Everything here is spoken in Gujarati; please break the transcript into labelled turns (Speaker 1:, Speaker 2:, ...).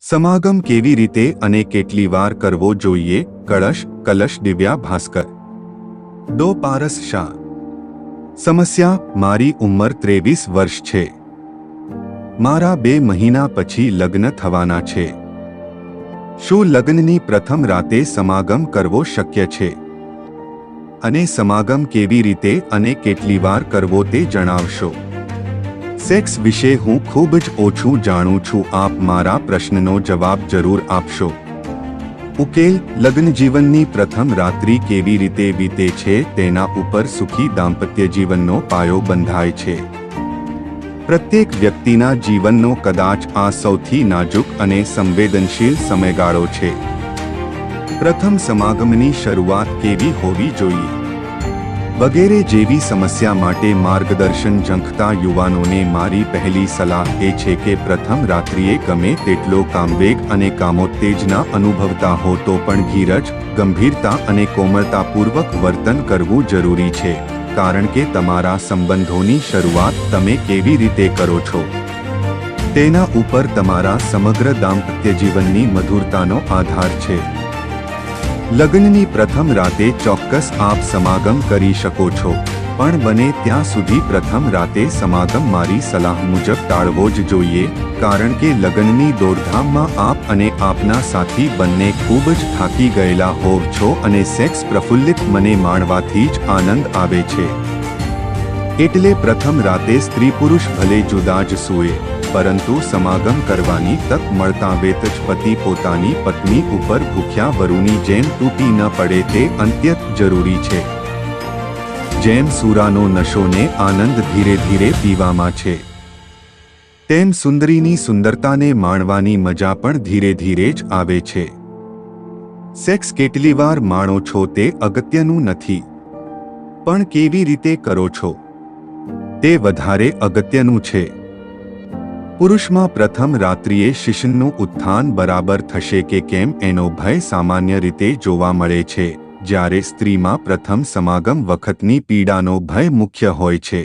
Speaker 1: સમાગમ કેવી રીતે અને કેટલી વાર કરવો જોઈએ? કલશ દિવ્યા ભાસ્કર. દો પારસ શાહ. સમસ્યા: મારી ઉંમર 23 વર્ષ છે. મારા 2 મહિના પછી લગ્ન થવાના છે. શું લગ્નની પ્રથમ રાતે સમાગમ કરવો શક્ય છે? અને સમાગમ કેવી રીતે અને કેટલી વાર કરવો તે જણાવશો. સેક્સ વિશે હું ખૂબ જ ઓછું જાણું છું. આપ મારા પ્રશ્નનો જવાબ જરૂર આપશો. ઉકેલ: લગ્ન જીવનની પ્રથમ રાત્રિ કેવી રીતે વીતે છે તેના ઉપર સુખી દાંપત્ય જીવનનો પાયો બંધાય છે. પ્રત્યેક વ્યક્તિના જીવનનો કદાચ આ સૌથી નાજુક અને સંવેદનશીલ સમયગાળો છે. પ્રથમ સમાગમની શરૂઆત કેવી હોવી જોઈએ વગેરે જેવી સમસ્યા માટે માર્ગદર્શન ઝંખતા યુવાનોને મારી પહેલી સલાહ એ છે કે પ્રથમ રાત્રિએ ગમે તેટલો કામવેગ અને કામોત્તેજના અનુભવતા હો તો પણ ધીરજ, ગંભીરતા અને કોમળતાપૂર્વક વર્તન કરવું જરૂરી છે, કારણ કે તમારા સંબંધોની શરૂઆત તમે કેવી રીતે કરો છો તેના ઉપર તમારા સમગ્ર દાંપત્ય જીવનની મધુરતાનો આધાર છે. લગ્નની પ્રથમ રાતે ચોક્કસ આપ સમાગમ કરી શકો છો, પણ બને ત્યાં સુધી પ્રથમ રાતે સમાગમ મારી સલાહ મુજબ ટાળવો જ જોઈએ, કારણ કે લગ્નની દોડધામમાં આપ અને આપના સાથી બંને ખૂબ જ થાકી ગયેલા હોવ છો અને સેક્સ પ્રફુલ્લિત મને માણવાથી જ આનંદ આવે છે. એટલે પ્રથમ રાતે સ્ત્રી પુરુષ ભલે જુદા જ સૂએ, પરંતુ સમાગમ કરવાની તક મળતા વેત જ પતિ પોતાની પત્ની ઉપર ભૂખ્યા વરુની જેમ તૂટી ન પડે તે અત્યંત જરૂરી છે. જેમ સૂરાનો નશોને આનંદ ધીરે ધીરે પીવામાં છે, તેમ સુંદરીની સુંદરતાને માણવાની મજા પણ ધીરે ધીરે જ આવે છે. સેક્સ કેટલી વાર માણો છો તે અગત્યનું નથી, પણ કેવી રીતે કરો છો તે વધારે અગત્યનું છે. પુરુષમાં પ્રથમ રાત્રિએ શિશુનું ઉત્થાન બરાબર થશે કે કેમ એનો ભય સામાન્ય રીતે જોવા મળે છે, જ્યારે સ્ત્રીમાં પ્રથમ સમાગમ વખતની પીડાનો ભય મુખ્ય હોય છે.